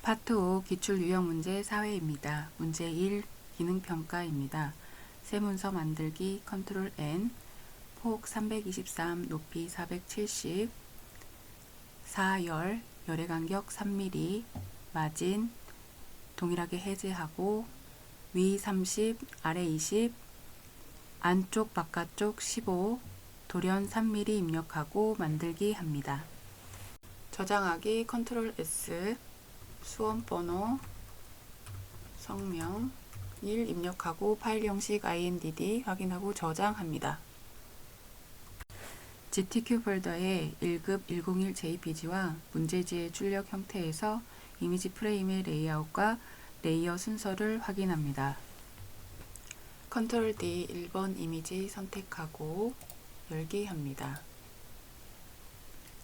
파트 5 기출 유형 문제 4회입니다. 문제 1 기능평가입니다. 새 문서 만들기 컨트롤 N 폭 323 높이 470 4열 열의 간격 3mm 마진 동일하게 해제하고 위 30 아래 20 안쪽 바깥쪽 15 돌연 3mm 입력하고 만들기 합니다. 저장하기 컨트롤 S 수험번호, 성명, 일 입력하고 파일 형식 INDD 확인하고 저장합니다. GTQ 폴더에 1급 101 JPG와 문제지의 출력 형태에서 이미지 프레임의 레이아웃과 레이어 순서를 확인합니다. 컨트롤 D 1번 이미지 선택하고 열기 합니다.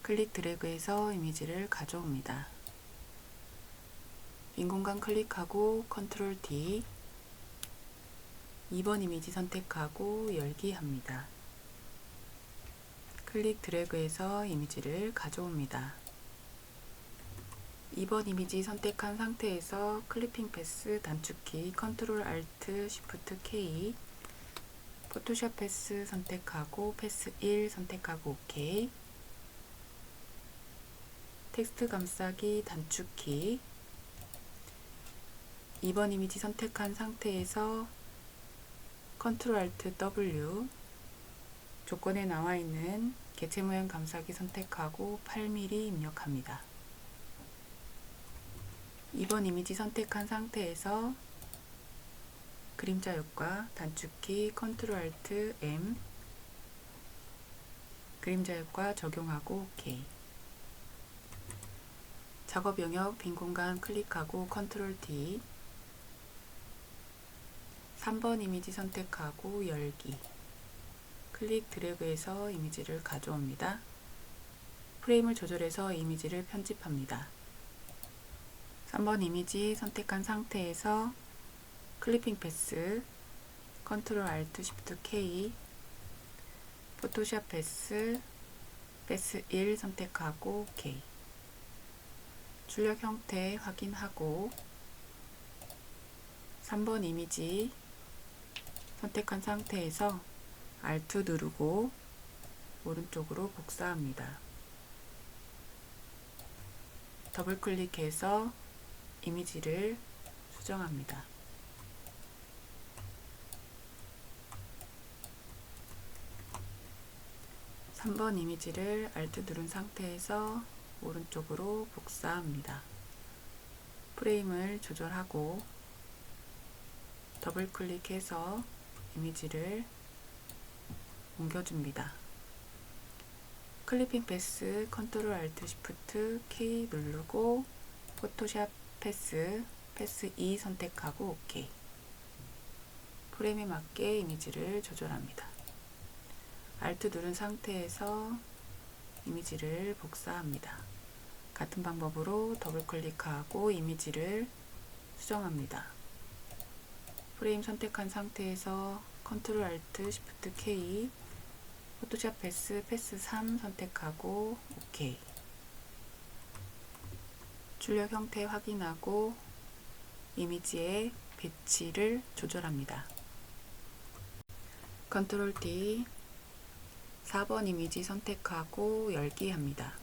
클릭 드래그해서 이미지를 가져옵니다. 빈 공간 클릭하고 컨트롤 D 2번 이미지 선택하고 열기 합니다. 클릭 드래그해서 이미지를 가져옵니다. 2번 이미지 선택한 상태에서 클리핑 패스 단축키 컨트롤 알트 쉬프트 K 포토샵 패스 선택하고 패스 1 선택하고 OK 텍스트 감싸기 단축키 2번 이미지 선택한 상태에서 컨트롤 알트 W 조건에 나와 있는 개체 모양 감싸기 선택하고 8mm 입력합니다. 2번 이미지 선택한 상태에서 그림자 효과 단축키 컨트롤 알트 M 그림자 효과 적용하고 OK 작업 영역 빈 공간 클릭하고 컨트롤 D 3번 이미지 선택하고 열기 클릭 드래그해서 이미지를 가져옵니다. 프레임을 조절해서 이미지를 편집합니다. 3번 이미지 선택한 상태에서 클리핑 패스 컨트롤 알트 쉬프트 K 포토샵 패스 패스 1 선택하고 OK 출력 형태 확인하고 3번 이미지 선택한 상태에서 Alt 누르고 오른쪽으로 복사합니다. 더블 클릭해서 이미지를 수정합니다. (3번) 이미지를 Alt 누른 상태에서 오른쪽으로 복사합니다. 프레임을 조절하고 더블 클릭해서 이미지를 옮겨줍니다. 클리핑 패스 컨트롤 알트 쉬프트 K 누르고 포토샵 패스 2 선택하고 OK 프레임에 맞게 이미지를 조절합니다. Alt 누른 상태에서 이미지를 복사합니다. 같은 방법으로 더블 클릭하고 이미지를 수정합니다. 프레임 선택한 상태에서 컨트롤 알트 쉬프트 K 포토샵 패스 3 선택하고 OK 출력 형태 확인하고 이미지의 배치를 조절합니다. 컨트롤 D 4번 이미지 선택하고 열기 합니다.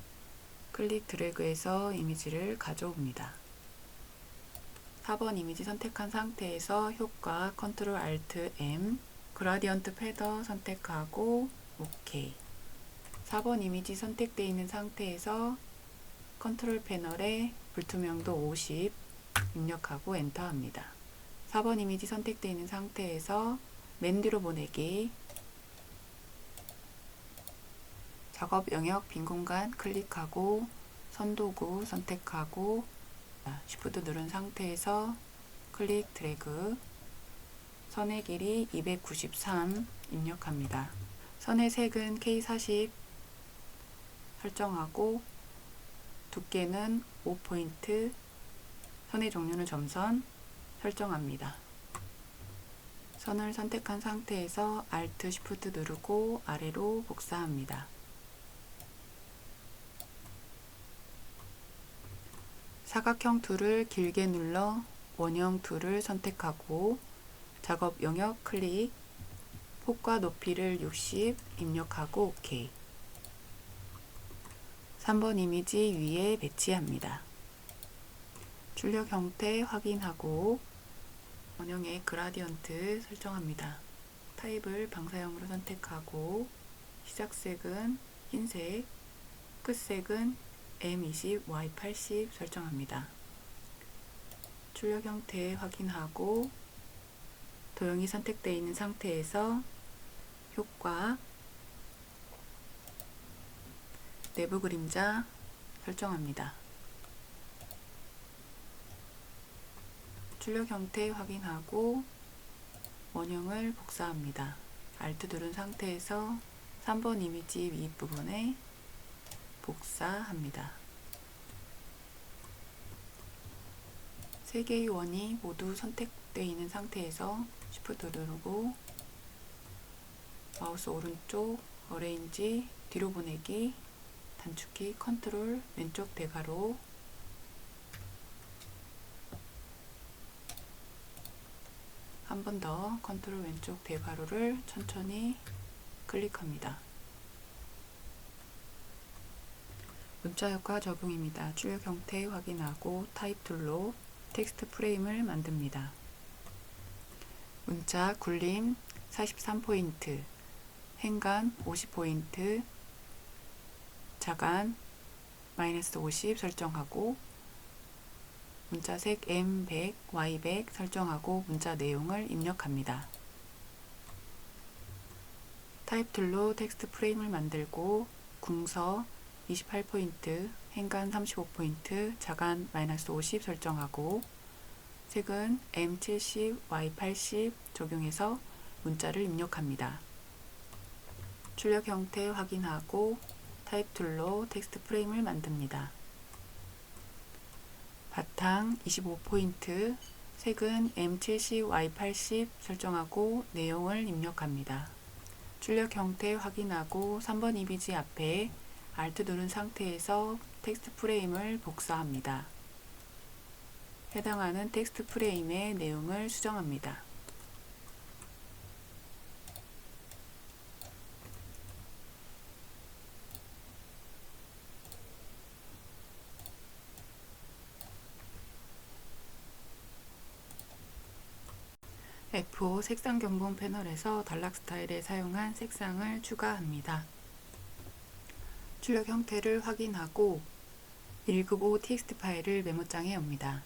클릭 드래그해서 이미지를 가져옵니다. 4번 이미지 선택한 상태에서 효과 컨트롤 알트 M 그라디언트 패더 선택하고 OK 4번 이미지 선택되어 있는 상태에서 컨트롤 패널에 불투명도 50 입력하고 엔터 합니다. 4번 이미지 선택되어 있는 상태에서 맨 뒤로 보내기 작업 영역 빈 공간 클릭하고 선도구 선택하고 Shift 누른 상태에서 클릭 드래그 선의 길이 293 입력합니다. 선의 색은 K40 설정하고 두께는 5포인트 선의 종류는 점선 설정합니다. 선을 선택한 상태에서 Alt Shift 누르고 아래로 복사합니다. 사각형 툴을 길게 눌러 원형 툴을 선택하고 작업 영역 클릭, 폭과 높이를 60 입력하고 OK. 3번 이미지 위에 배치합니다. 출력 형태 확인하고 원형의 그라디언트 설정합니다. 타입을 방사형으로 선택하고 시작색은 흰색, 끝색은 M20, Y80 설정합니다. 출력 형태 확인하고 도형이 선택되어 있는 상태에서 효과, 내부 그림자 설정합니다. 출력 형태 확인하고 원형을 복사합니다. Alt 누른 상태에서 3번 이미지 윗부분에 복사합니다. 3개의 원이 모두 선택되어 있는 상태에서 Shift 누르고 마우스 오른쪽 어레인지 뒤로 보내기 단축키 컨트롤 왼쪽 대괄호 한 번 더 컨트롤 왼쪽 대괄호를 천천히 클릭합니다. 문자 효과 적용입니다. 출력 형태 확인하고 타입 툴로 텍스트 프레임을 만듭니다. 문자 굴림 43포인트, 행간 50포인트, 자간 -50 설정하고 문자색 M100, Y100 설정하고 문자 내용을 입력합니다. 타입 툴로 텍스트 프레임을 만들고 궁서 28포인트, 행간 35포인트, 자간 -50 설정하고 색은 M70, Y80 적용해서 문자를 입력합니다. 출력 형태 확인하고 타입 툴로 텍스트 프레임을 만듭니다. 바탕 25포인트, 색은 M70, Y80 설정하고 내용을 입력합니다. 출력 형태 확인하고 3번 이미지 앞에 Alt 누른 상태에서 텍스트 프레임을 복사합니다. 해당하는 텍스트 프레임의 내용을 수정합니다. F5 색상 견본 패널에서 단락 스타일에 사용한 색상을 추가합니다. 출력 형태를 확인하고 195 txt 파일을 메모장에 엽니다.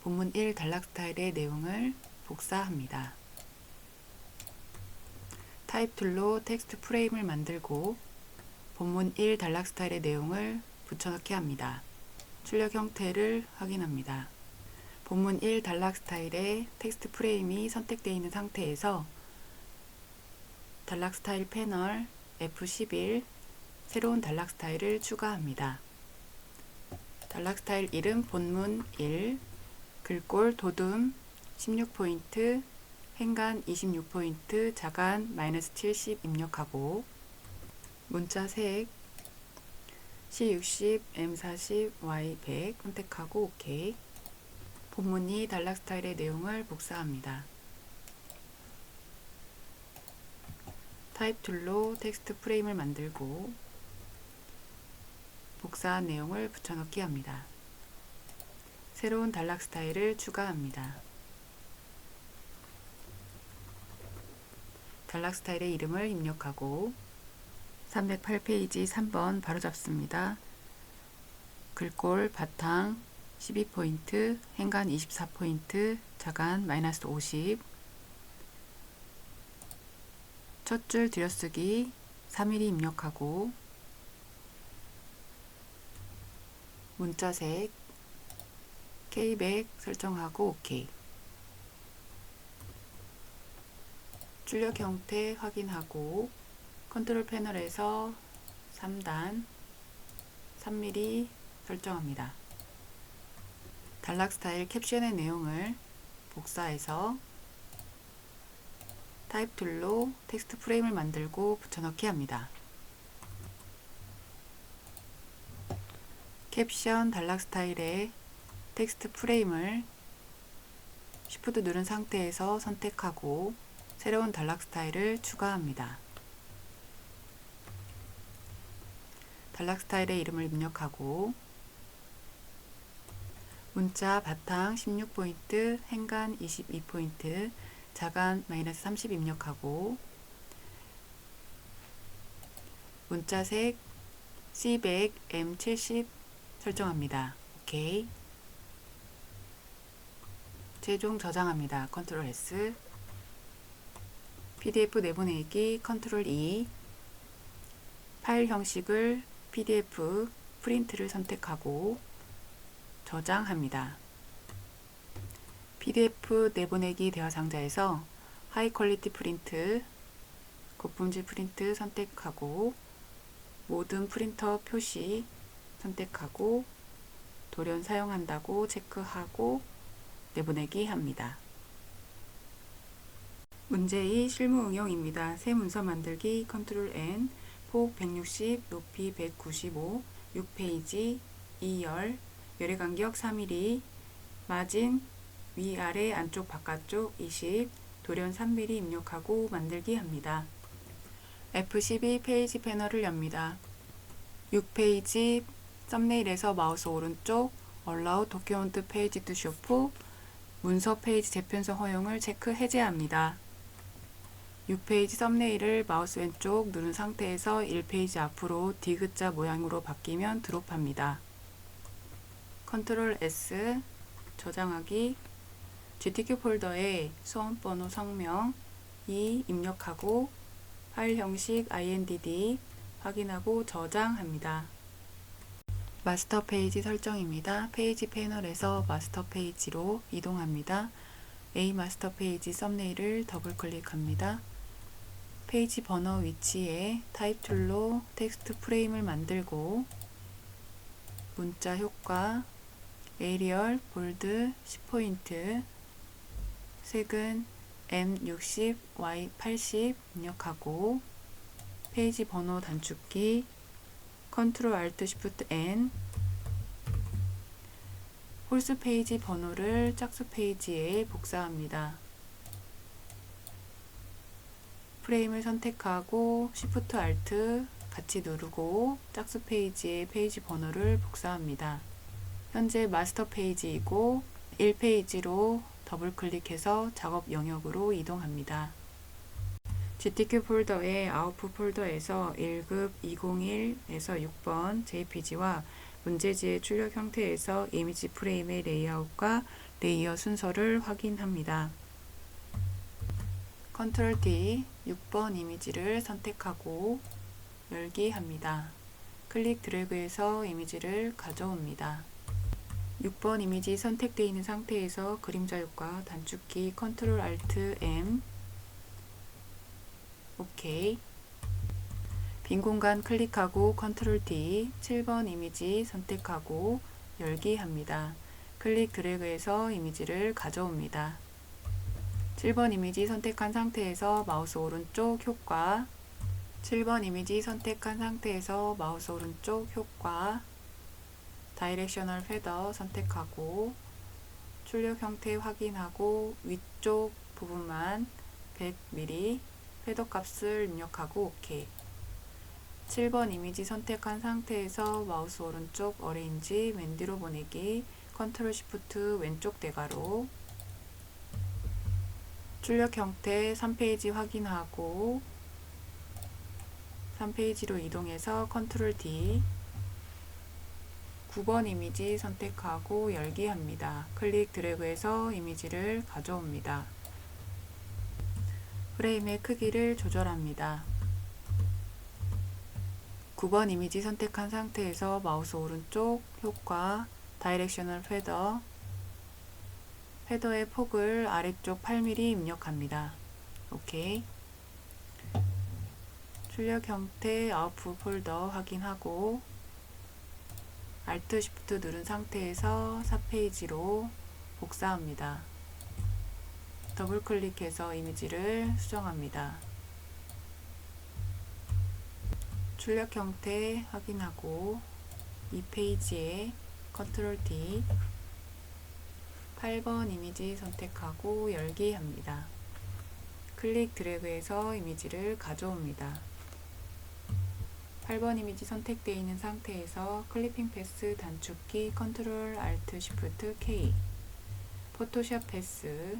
본문 1 단락 스타일의 내용을 복사합니다. 타입 툴로 텍스트 프레임을 만들고 본문 1 단락 스타일의 내용을 붙여넣기 합니다. 출력 형태를 확인합니다. 본문 1 단락 스타일의 텍스트 프레임이 선택되어 있는 상태에서 단락 스타일 패널 F11 새로운 단락 스타일을 추가합니다. 단락 스타일 이름 본문 1, 글꼴 도둠 16포인트, 행간 26포인트, 자간 -70 입력하고 문자 색 C60, M40, Y100 선택하고 OK. 본문 2 단락 스타일의 내용을 복사합니다. 타입 툴로 텍스트 프레임을 만들고 복사한 내용을 붙여넣기 합니다. 새로운 단락 스타일을 추가합니다. 단락 스타일의 이름을 입력하고 308페이지 3번 바로잡습니다. 글꼴 바탕 12포인트, 행간 24포인트, 자간 -50 첫 줄 들여쓰기 3mm 입력하고 문자색 K100 설정하고 OK. 출력 형태 확인하고 컨트롤 패널에서 3단 3mm 설정합니다. 단락 스타일 캡션의 내용을 복사해서 타입 툴로 텍스트 프레임을 만들고 붙여넣기 합니다. 캡션 단락 스타일의 텍스트 프레임을 Shift 누른 상태에서 선택하고 새로운 단락 스타일을 추가합니다. 단락 스타일의 이름을 입력하고 문자 바탕 16포인트, 행간 22포인트, 자간 -30 입력하고 문자색 C100, M70 설정합니다. 오케이. 최종 저장합니다. 컨트롤 S. PDF 내보내기 컨트롤 E. 파일 형식을 PDF 프린트를 선택하고 저장합니다. PDF 내보내기 대화 상자에서 하이 퀄리티 프린트, 고품질 프린트 선택하고 모든 프린터 표시 선택하고 돌연 사용한다고 체크하고 내보내기 합니다. 문제 2 실무 응용입니다. 새 문서 만들기 컨트롤 N, 폭 160, 높이 195, 6페이지, 2열, 열의 간격 3mm, 마진 위아래 안쪽 바깥쪽 20, 돌연 3mm 입력하고 만들기 합니다. F12 페이지 패널을 엽니다. 6페이지 썸네일에서 마우스 오른쪽 Allow Document Page to Show 문서 페이지 재편성 허용을 체크 해제합니다. 6페이지 썸네일을 마우스 왼쪽 누른 상태에서 1페이지 앞으로 디귿자 모양으로 바뀌면 드롭합니다. 컨트롤 S 저장하기 GTK 폴더에 수험번호 성명 2 입력하고 파일 형식 INDD 확인하고 저장합니다. 마스터 페이지 설정입니다. 페이지 패널에서 마스터 페이지로 이동합니다. A 마스터 페이지 썸네일을 더블 클릭합니다. 페이지 버너 위치에 타입 툴로 텍스트 프레임을 만들고 문자 효과 에리얼 볼드 10포인트 색은 M60, Y80 입력하고 페이지 번호 단축키 컨트롤 알트 쉬프트 N 홀수 페이지 번호를 짝수 페이지에 복사합니다. 프레임을 선택하고 쉬프트 알트 같이 누르고 짝수 페이지의 페이지 번호를 복사합니다. 현재 마스터 페이지이고 1페이지로 더블 클릭해서 작업 영역으로 이동합니다. GTK 폴더의 아웃풋 폴더에서 1급 201에서 6번 JPG와 문제지의 출력 형태에서 이미지 프레임의 레이아웃과 레이어 순서를 확인합니다. 컨트롤 D 6번 이미지를 선택하고 열기 합니다. 클릭 드래그해서 이미지를 가져옵니다. 6번 이미지 선택되어 있는 상태에서 그림자 효과 단축키 컨트롤 알트 M OK 빈 공간 클릭하고 컨트롤 D 7번 이미지 선택하고 열기 합니다. 클릭 드래그해서 이미지를 가져옵니다. 7번 이미지 선택한 상태에서 마우스 오른쪽 효과 7번 이미지 선택한 상태에서 마우스 오른쪽 효과 다이렉셔널 패더 선택하고 출력 형태 확인하고 위쪽 부분만 100mm 패더 값을 입력하고 OK 7번 이미지 선택한 상태에서 마우스 오른쪽 어레인지 맨 뒤로 보내기 컨트롤 시프트 왼쪽 대괄호 출력 형태 3페이지 확인하고 3페이지로 이동해서 컨트롤 D 9번 이미지 선택하고 열기 합니다. 클릭 드래그해서 이미지를 가져옵니다. 프레임의 크기를 조절합니다. 9번 이미지 선택한 상태에서 마우스 오른쪽 효과 다이렉셔널 패더 패더의 폭을 아래쪽 8mm 입력합니다. OK 출력 형태 아웃풋 폴더 확인하고 Alt Shift 누른 상태에서 4페이지로 복사합니다. 더블 클릭해서 이미지를 수정합니다. 출력 형태 확인하고 2페이지에 컨트롤 D 8번 이미지 선택하고 열기 합니다. 클릭 드래그해서 이미지를 가져옵니다. 8번 이미지 선택되어 있는 상태에서 클리핑 패스 단축키 컨트롤 알트 쉬프트 K, 포토샵 패스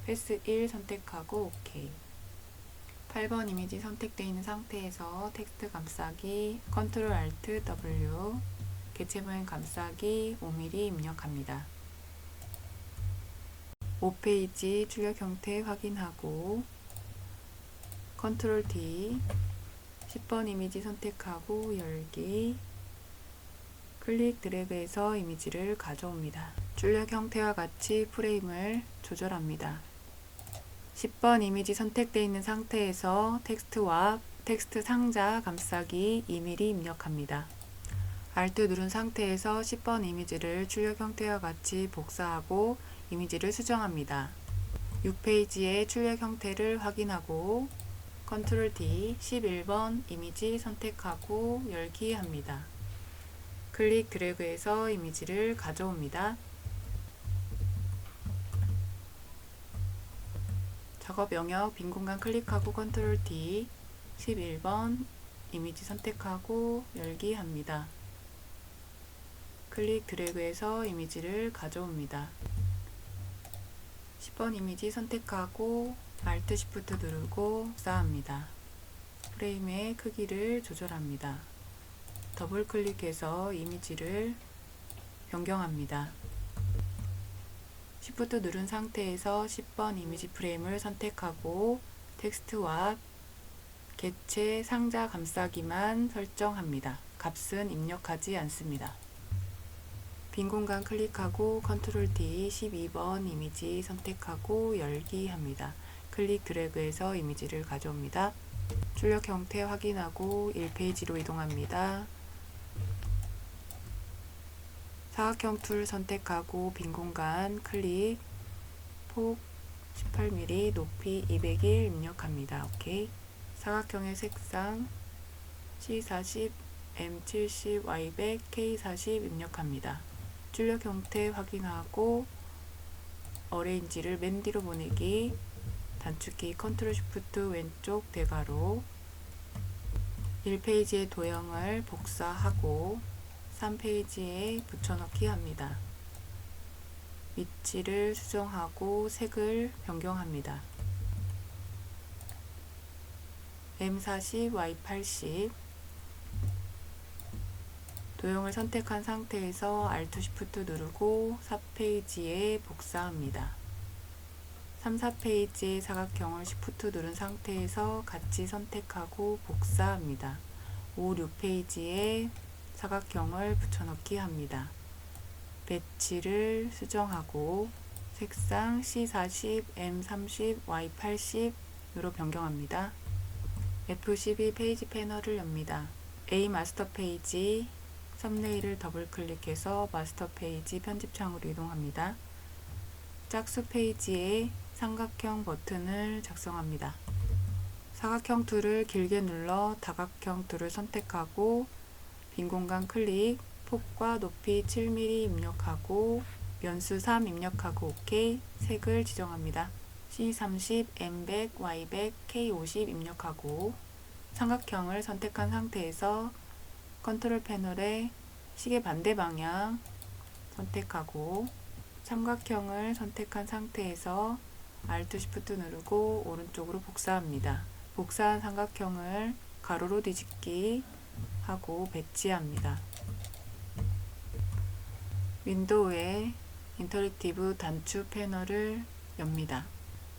1 선택하고 OK. 8번 이미지 선택되어 있는 상태에서 텍스트 감싸기 컨트롤 알트 W, 개체 모양 감싸기 5mm 입력합니다. 5페이지 출력 형태 확인하고 컨트롤 D, 10번 이미지 선택하고 열기, 클릭 드래그해서 이미지를 가져옵니다. 출력 형태와 같이 프레임을 조절합니다. 10번 이미지 선택되어 있는 상태에서 텍스트와 텍스트 상자 감싸기 2mm 입력합니다. Alt 누른 상태에서 10번 이미지를 출력 형태와 같이 복사하고 이미지를 수정합니다. 6페이지의 출력 형태를 확인하고 컨트롤 D, 11번 이미지 선택하고 열기 합니다. 클릭 드래그해서 이미지를 가져옵니다. 작업 영역 빈 공간 클릭하고 컨트롤 D, 11번 이미지 선택하고 열기 합니다. 클릭 드래그해서 이미지를 가져옵니다. 10번 이미지 선택하고 Alt Shift 누르고 복사합니다. 프레임의 크기를 조절합니다. 더블 클릭해서 이미지를 변경합니다. Shift 누른 상태에서 10번 이미지 프레임을 선택하고 텍스트와 개체 상자 감싸기만 설정합니다. 값은 입력하지 않습니다. 빈 공간 클릭하고 컨트롤 D, 12번 이미지 선택하고 열기 합니다. 클릭 드래그해서 이미지를 가져옵니다. 출력 형태 확인하고 1페이지로 이동합니다. 사각형 툴 선택하고 빈 공간 클릭, 폭 18mm, 높이 201 입력합니다. OK. 사각형의 색상 C40, M70, Y100, K40 입력합니다. 출력 형태 확인하고 어레인지를 맨 뒤로 보내기, 단축키 컨트롤 쉬프트 왼쪽 대괄호, 1페이지의 도형을 복사하고 3페이지에 붙여넣기 합니다. 위치를 수정하고 색을 변경합니다. M40, Y80 도형을 선택한 상태에서 Alt Shift 누르고 4페이지에 복사합니다. 3, 4페이지의 사각형을 Shift 누른 상태에서 같이 선택하고 복사합니다. 5, 6페이지에 사각형을 붙여넣기 합니다. 배치를 수정하고 색상 C40, M30, Y80으로 변경합니다. F12 페이지 패널을 엽니다. A 마스터 페이지 썸네일을 더블 클릭해서 마스터 페이지 편집창으로 이동합니다. 짝수 페이지에 삼각형 버튼을 작성합니다. 사각형 툴을 길게 눌러 다각형 툴을 선택하고 빈 공간 클릭, 폭과 높이 7mm 입력하고 연수 3 입력하고 OK, 색을 지정합니다. C30, M100, Y100, K50 입력하고 삼각형을 선택한 상태에서 컨트롤 패널에 시계 반대 방향 선택하고 삼각형을 선택한 상태에서 Alt Shift 누르고 오른쪽으로 복사합니다. 복사한 삼각형을 가로로 뒤집기 하고 배치합니다. 윈도우에 인터랙티브 단추 패널을 엽니다.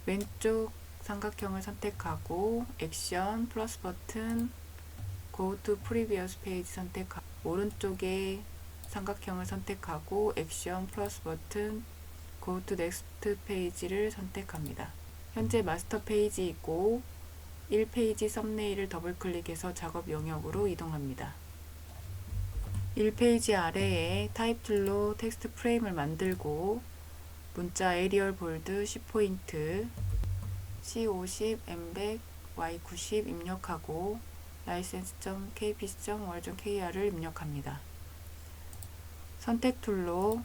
왼쪽 삼각형을 선택하고 액션 플러스 버튼 Go to Previous Page 선택하고 오른쪽에 삼각형을 선택하고 액션 플러스 버튼 Go to Next Page를 선택합니다. 현재 마스터 페이지이고 1페이지 썸네일을 더블 클릭해서 작업 영역으로 이동합니다. 1페이지 아래에 타입 툴로 텍스트 프레임을 만들고 문자 에리얼 볼드 10포인트 C50, M100, Y90 입력하고 license.kpc.word.kr을 입력합니다. 선택 툴로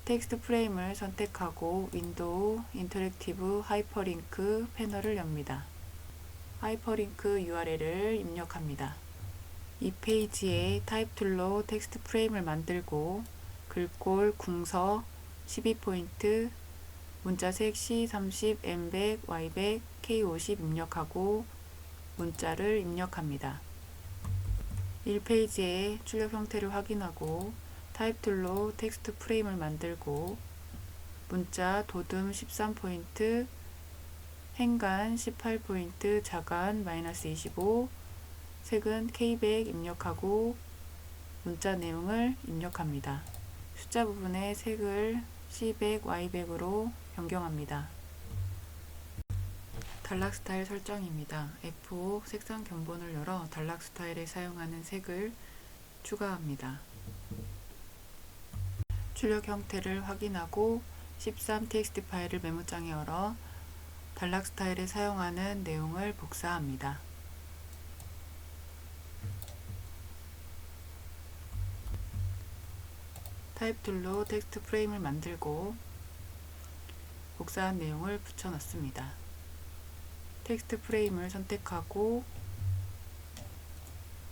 텍스트 프레임을 선택하고 윈도우 인터랙티브 하이퍼링크 패널을 엽니다. 하이퍼링크 URL을 입력합니다. 이 페이지에 타입 툴로 텍스트 프레임을 만들고 글꼴 궁서 12포인트, 문자색 C30, M100, Y100, K50 입력하고 문자를 입력합니다. 1페이지의 출력 형태를 확인하고 타입 툴로 텍스트 프레임을 만들고 문자 도듬 13포인트, 행간 18포인트, 자간 -25, 색은 K100 입력하고 문자 내용을 입력합니다. 숫자 부분의 색을 C100, Y100으로 변경합니다. 단락 스타일 설정입니다. F5 색상 견본을 열어 단락 스타일에 사용하는 색을 추가합니다. 출력 형태를 확인하고 13txt 파일을 메모장에 열어 단락 스타일에 사용하는 내용을 복사합니다. 타입 툴로 텍스트 프레임을 만들고 복사한 내용을 붙여 넣습니다. 텍스트 프레임을 선택하고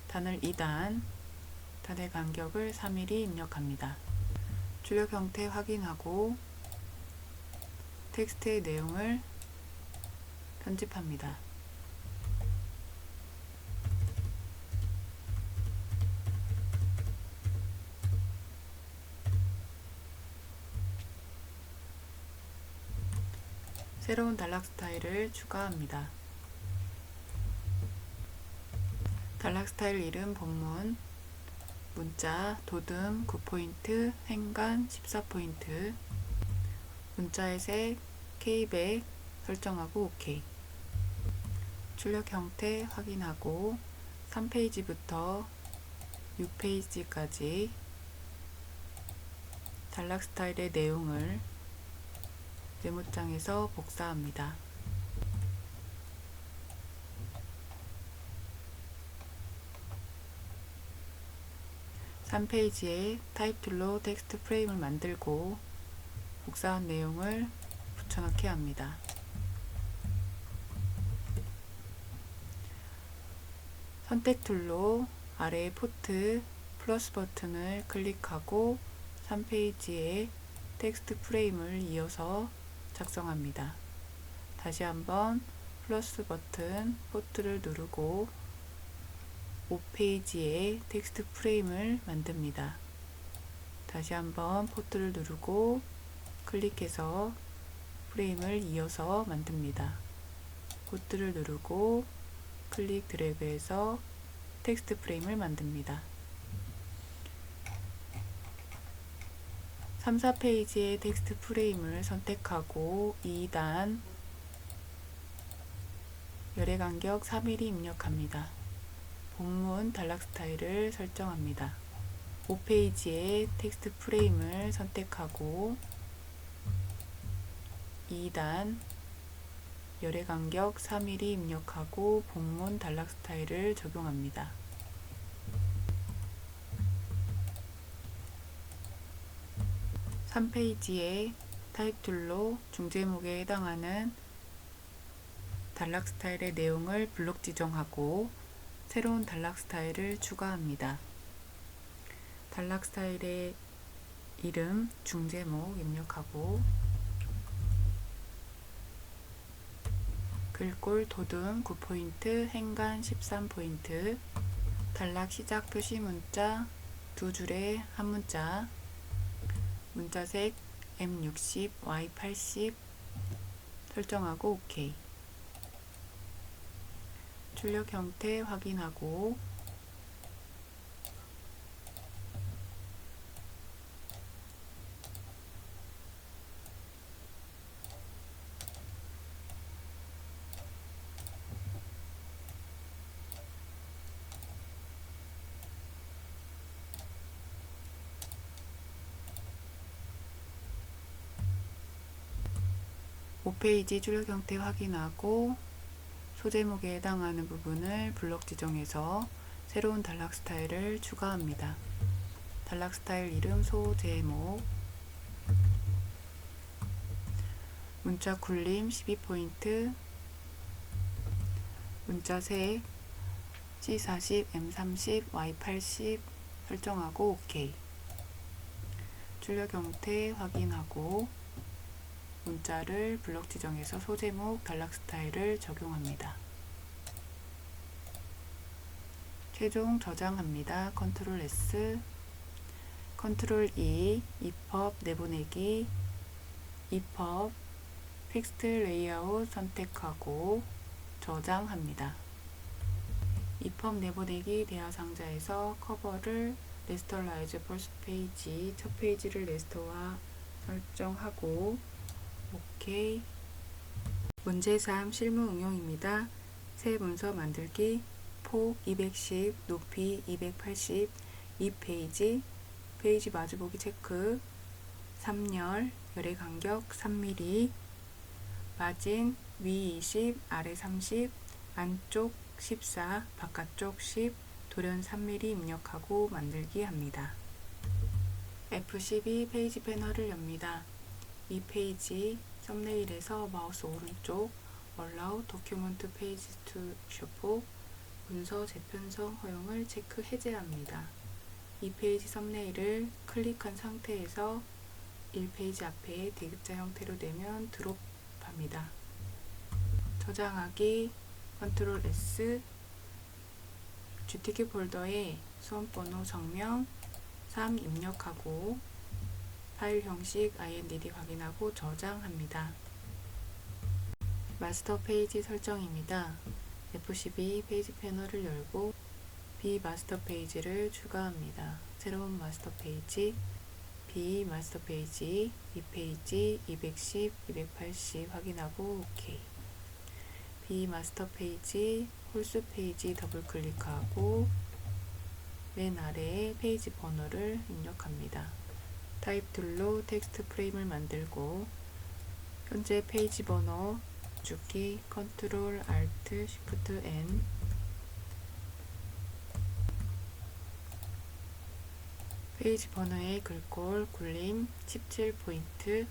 단을 2단, 단의 간격을 3mm 입력합니다. 출력 형태 확인하고 텍스트의 내용을 편집합니다. 새로운 단락 스타일을 추가합니다. 단락 스타일 이름 본문, 문자 도듬 9포인트, 행간 14포인트, 문자의 색 K100 설정하고 OK. 출력 형태 확인하고 3페이지부터 6페이지까지 단락 스타일의 내용을 메모장에서 복사합니다. (3페이지에) 타입 툴로 텍스트 프레임을 만들고 복사한 내용을 붙여넣기 합니다. 선택 툴로 아래의 포트 플러스 버튼을 클릭하고 3페이지에 텍스트 프레임을 이어서 작성합니다. 다시 한번 플러스 버튼 포트를 누르고 5페이지에 텍스트 프레임을 만듭니다. 다시 한번 포트를 누르고 클릭해서 프레임을 이어서 만듭니다. 포트를 누르고 클릭 드래그해서 텍스트 프레임을 만듭니다. 3, 4페이지의 텍스트 프레임을 선택하고 2단 열의 간격 3mm 입력합니다. 본문 단락 스타일을 설정합니다. 5페이지의 텍스트 프레임을 선택하고 2단 열의 간격 3mm 입력하고 본문 단락 스타일을 적용합니다. 3페이지에 타입 툴로 중제목에 해당하는 단락 스타일의 내용을 블록 지정하고 새로운 단락 스타일을 추가합니다. 단락 스타일의 이름 중제목 입력하고 글꼴 도듬 9포인트, 행간 13포인트, 단락 시작 표시 문자 2줄의 한 문자, 문자색 M60, Y80 설정하고 OK. 출력 형태 확인하고 (5페이지) 출력 형태 확인하고 소제목에 해당하는 부분을 블록 지정해서 새로운 단락 스타일을 추가합니다. 단락 스타일 이름 소제목, 문자 굴림 12포인트, 문자 색 C40, M30, Y80 설정하고 OK. 출력 형태 확인하고 문자를 블럭 지정해서 소제목, 단락 스타일을 적용합니다. 최종 저장합니다. 컨트롤 S, 컨트롤 E, EPUB 내보내기, EPUB 픽스트 레이아웃 선택하고 저장합니다. EPUB 내보내기 대화 상자에서 커버를 레스터라이즈 퍼스트 페이지, 첫 페이지를 레스터화 설정하고 OK. 문제 3 실무 응용입니다. 새 문서 만들기, 폭 210, 높이 280, 2페이지, 페이지 마주보기 체크, 3열, 열의 간격 3mm, 마진 위 20, 아래 30, 안쪽 14, 바깥쪽 10, 돌연 3mm 입력하고 만들기 합니다. F12 페이지 패널을 엽니다. 이 페이지 썸네일에서 마우스 오른쪽 Allow Document Page to Show 문서 재편성 허용을 체크 해제합니다. 이 페이지 썸네일을 클릭한 상태에서 1페이지 앞에 대급자 형태로 내면 드롭합니다. 저장하기 컨트롤 S, GTK 폴더에 수험번호 정명 3 입력하고 파일 형식 INDD 확인하고 저장합니다. 마스터 페이지 설정입니다. F12 페이지 패널을 열고 B 마스터 페이지를 추가합니다. 새로운 마스터 페이지, B 마스터 페이지, 2페이지, 210, 280 확인하고 OK. B 마스터 페이지, 홀수 페이지 더블 클릭하고 맨 아래에 페이지 번호를 입력합니다. 타입 툴로 텍스트 프레임을 만들고 현재 페이지 번호 주기 컨트롤 알트 쉬프트 N, 페이지 번호의 글꼴 굴림 17포인트,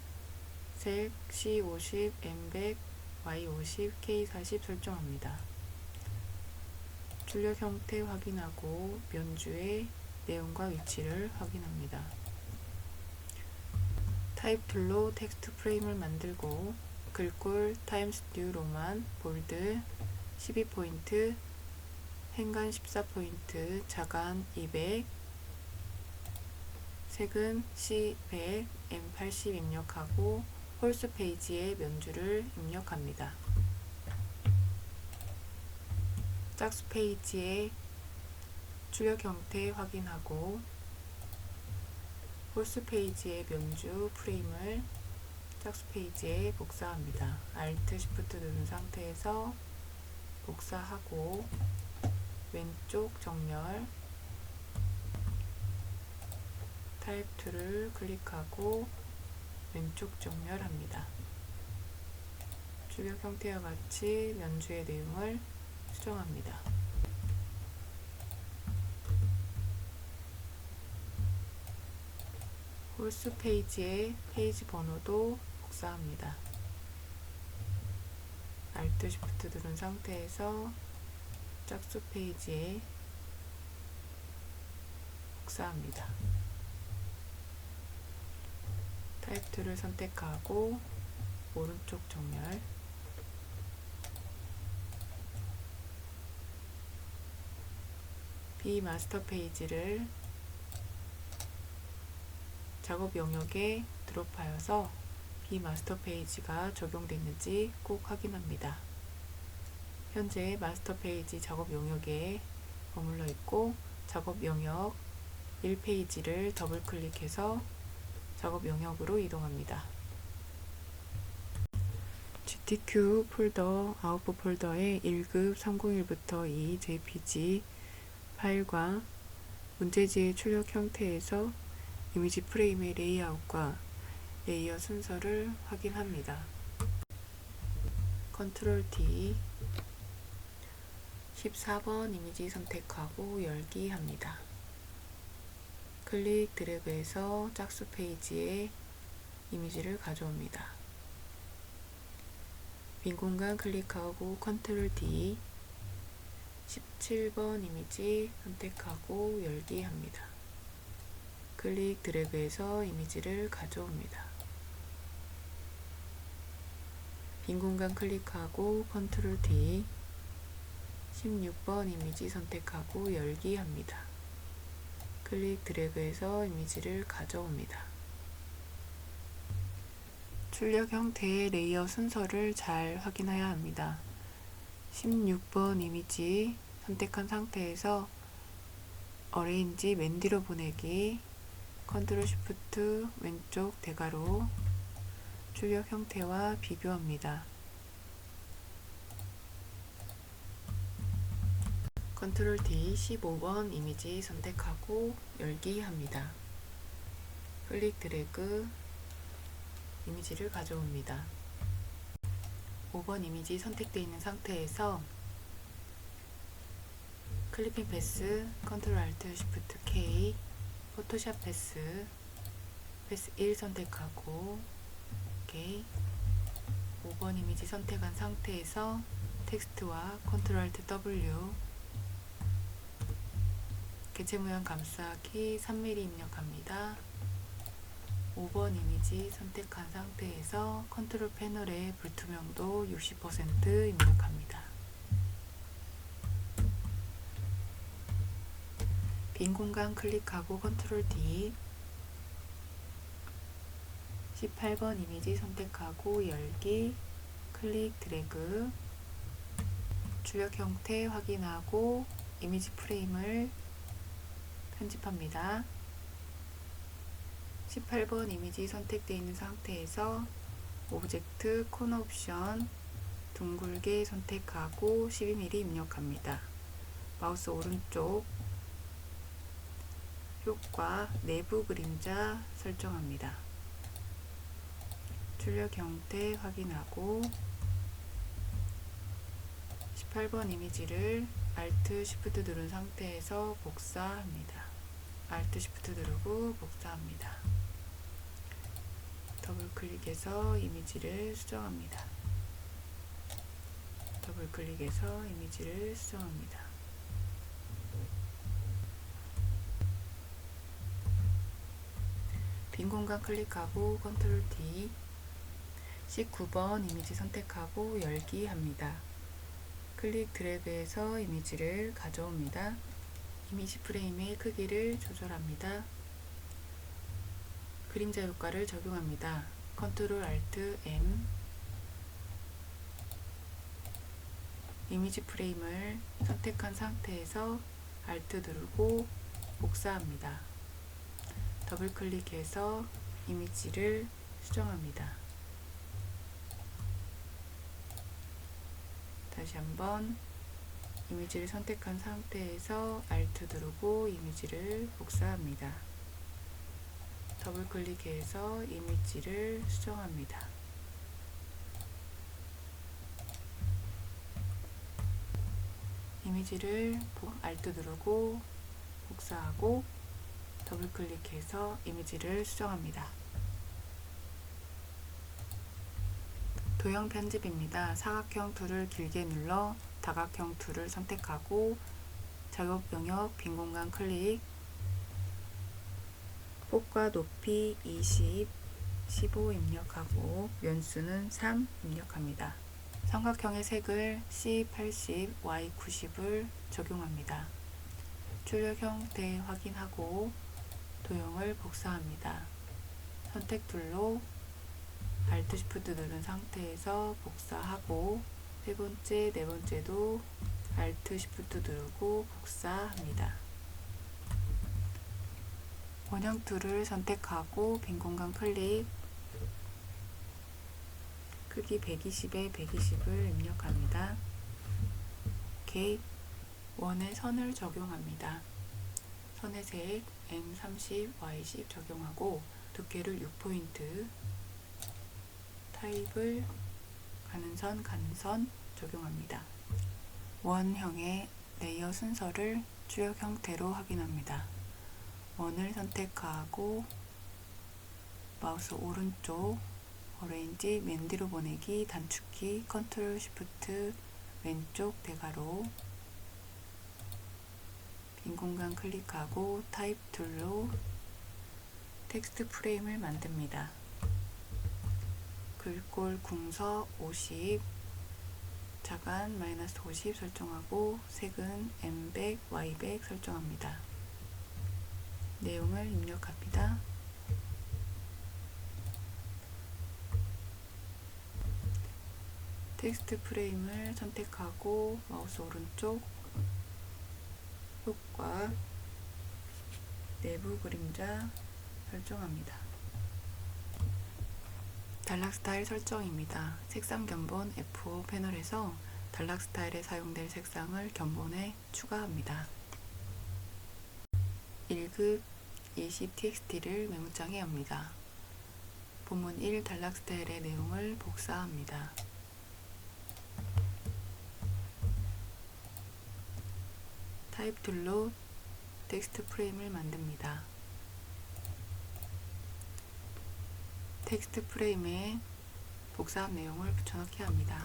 색 C50, M100, Y50, K40 설정합니다. 출력 형태 확인하고 면주의 내용과 위치를 확인합니다. 타입 툴로 텍스트 프레임을 만들고 글꼴 타임스 뉴 로만 볼드 12포인트, 행간 14포인트, 자간 200, 색은 C100, M80 입력하고 홀수 페이지에 면주를 입력합니다. 짝수 페이지에 출력 형태 확인하고 홀수 페이지의 면주 프레임을 짝수 페이지에 복사합니다. Alt Shift 누른 상태에서 복사하고 왼쪽 정렬 타입 툴을 클릭하고 왼쪽 정렬합니다. 출력 형태와 같이 면주의 내용을 수정합니다. 홀수 페이지의 페이지 번호도 복사합니다. Alt Shift 누른 상태에서 짝수 페이지에 복사합니다. 타입 툴을 선택하고 오른쪽 정렬, B 마스터 페이지를 작업 영역에 드롭하여서 B 마스터 페이지가 적용됐는지 꼭 확인합니다. 현재 마스터 페이지 작업 영역에 머물러 있고 작업 영역 1페이지를 더블 클릭해서 작업 영역으로 이동합니다. GTQ 폴더 아웃풋 폴더에 1급 301부터 2 JPG 파일과 문제지의 출력 형태에서 이미지 프레임의 레이아웃과 레이어 순서를 확인합니다. 컨트롤 D 14번 이미지 선택하고 열기 합니다. 클릭 드래그해서 짝수 페이지에 이미지를 가져옵니다. 빈 공간 클릭하고 컨트롤 D 17번 이미지 선택하고 열기 합니다. 클릭 드래그해서 이미지를 가져옵니다. 빈 공간 클릭하고 컨트롤 D 16번 이미지 선택하고 열기 합니다. 클릭 드래그해서 이미지를 가져옵니다. 출력 형태의 레이어 순서를 잘 확인해야 합니다. 16번 이미지 선택한 상태에서 어레인지 맨 뒤로 보내기 컨트롤 쉬프트 왼쪽 대괄호 출력 형태와 비교합니다. 컨트롤 D 15번 이미지 선택하고 열기 합니다. 클릭 드래그 이미지를 가져옵니다. 5번 이미지 선택되어 있는 상태에서 클리핑 패스 컨트롤 알트 쉬프트 K 포토샵 패스 1 선택하고 오케이. 5번 이미지 선택한 상태에서 텍스트와 컨트롤 알트 W 개체 모양 감싸기 3mm 입력합니다. 5번 이미지 선택한 상태에서 컨트롤 패널의 불투명도 60% 입력합니다. 빈 공간 클릭하고 컨트롤 D 18번 이미지 선택하고 열기 클릭 드래그 출력 형태 확인하고 이미지 프레임을 편집합니다. 18번 이미지 선택되어 있는 상태에서 오브젝트 코너 옵션 둥글게 선택하고 12mm 입력합니다. 마우스 오른쪽 효과 내부 그림자 설정합니다. 출력 형태 확인하고 18번 이미지를 Alt Shift 누른 상태에서 복사합니다. Alt Shift 누르고 복사합니다. 더블 클릭해서 이미지를 수정합니다. 더블 클릭해서 이미지를 수정합니다. 빈 공간 클릭하고 컨트롤 D 19번 이미지 선택하고 열기 합니다. 클릭 드래그해서 이미지를 가져옵니다. 이미지 프레임의 크기를 조절합니다. 그림자 효과를 적용합니다. 컨트롤 알트 M 이미지 프레임을 선택한 상태에서 알트 누르고 복사합니다. 더블 클릭해서 이미지를 수정합니다. 다시 한번 이미지를 선택한 상태에서 Alt 누르고 이미지를 복사합니다. 더블 클릭해서 이미지를 수정합니다. 이미지를 Alt 누르고 복사하고 더블 클릭해서 이미지를 수정합니다. 도형 편집입니다. 사각형 툴을 길게 눌러 다각형 툴을 선택하고 작업 영역 빈 공간 클릭 폭과 높이 20, 15 입력하고 연수는 3 입력합니다. 삼각형의 색을 C80, Y90을 적용합니다. 출력 형태 확인하고 도형을 복사합니다. 선택 툴로 Alt Shift 누른 상태에서 복사하고 세 번째, 네 번째도 Alt Shift 누르고 복사합니다. 원형 툴을 선택하고 빈 공간 클릭 크기 120에 120을 입력합니다. 오케이. 원의 선을 적용합니다. 선의 색 M30, Y10 적용하고 두께를 6포인트 타입을 가는 선 적용합니다. 원형의 레이어 순서를 출력 형태로 확인합니다. 원을 선택하고 마우스 오른쪽 어레인지 맨 뒤로 보내기 단축키 컨트롤 쉬프트 왼쪽 대괄호 빈 공간 클릭하고 타입 툴로 텍스트 프레임을 만듭니다. 글꼴 궁서 50 자간 마이너스 50 설정하고 색은 M100, Y100 설정합니다. 내용을 입력합니다. 텍스트 프레임을 선택하고 마우스 오른쪽 효과 내부 그림자 설정합니다. 단락 스타일 설정입니다. 색상 견본 F5 패널에서 단락 스타일에 사용될 색상을 견본에 추가합니다. 1급 예시 txt를 메모장에 엽니다. 본문 1 단락 스타일의 내용을 복사합니다. 타입 툴로 텍스트 프레임을 만듭니다. 텍스트 프레임에 복사한 내용을 붙여넣기 합니다.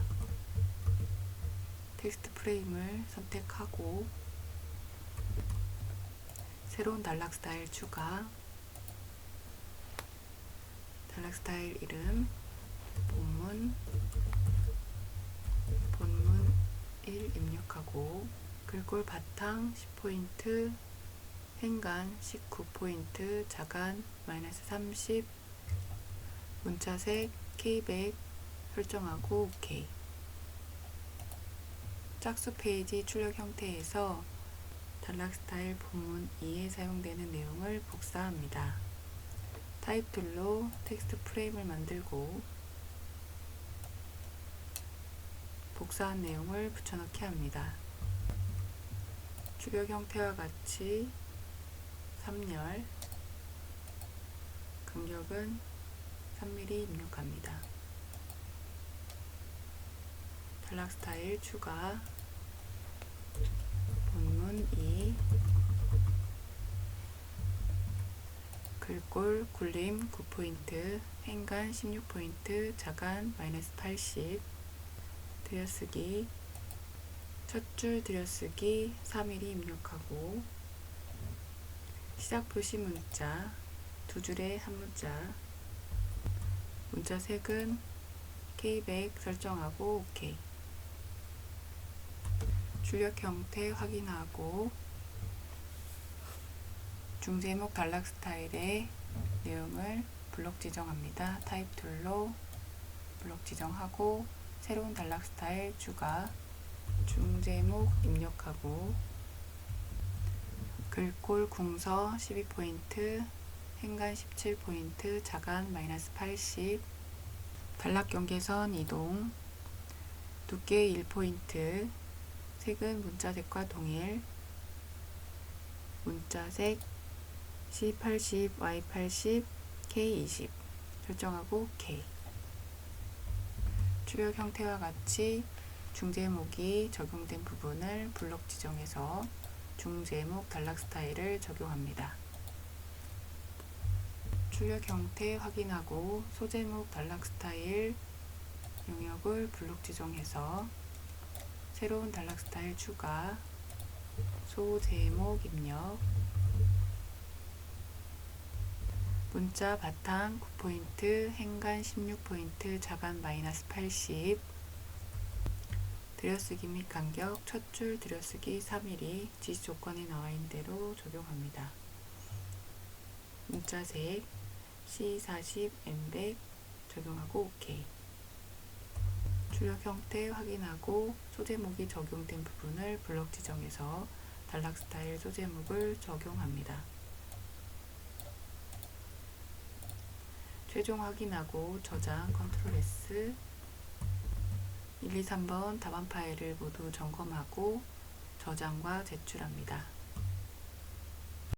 텍스트 프레임을 선택하고 새로운 단락 스타일 추가, 단락 스타일 이름 본문 1 입력하고 글꼴 바탕 10포인트, 행간 19포인트, 자간 마이너스 30, 문자색 K100 설정하고 OK. 짝수 페이지 출력 형태에서 단락 스타일 본문 2에 사용되는 내용을 복사합니다. 타입 툴로 텍스트 프레임을 만들고 복사한 내용을 붙여넣기 합니다. 출력 형태와 같이 3열, 간격은 3mm 입력합니다. 단락 스타일 추가, 본문 2, 글꼴 굴림 9포인트, 행간 16포인트, 자간 마이너스 80, 들여쓰기 첫 줄 들여쓰기 4mm 입력하고 시작 표시 문자 두 줄에 한 문자, 문자 색은 K100 설정하고 OK. 출력 형태 확인하고 중제목 단락 스타일의 내용을 블록 지정합니다. 타입 툴로 블록 지정하고 새로운 단락 스타일 추가, 중제목 입력하고 글꼴 궁서 12포인트, 행간 17포인트, 자간 마이너스 80, 단락 경계선 이동, 두께 1포인트, 색은 문자색과 동일, 문자색 C80, Y80, K20 설정하고 OK. 출력 형태와 같이 중제목이 적용된 부분을 블록 지정해서 중제목 단락 스타일을 적용합니다. 출력 형태 확인하고 소제목 단락 스타일 영역을 블록 지정해서 새로운 단락 스타일 추가, 소제목 입력, 문자 바탕 9포인트, 행간 16포인트, 자간 마이너스 80, 들여쓰기 및 간격 첫 줄 들여쓰기 3mm 지시 조건에 나와 있는 대로 적용합니다. 문자색 C40, M100 적용하고 OK. 출력 형태 확인하고 소제목이 적용된 부분을 블록 지정해서 단락 스타일 소제목을 적용합니다. 최종 확인하고 저장 컨트롤 S, 1, 2, 3번 답안 파일을 모두 점검하고 저장과 제출합니다.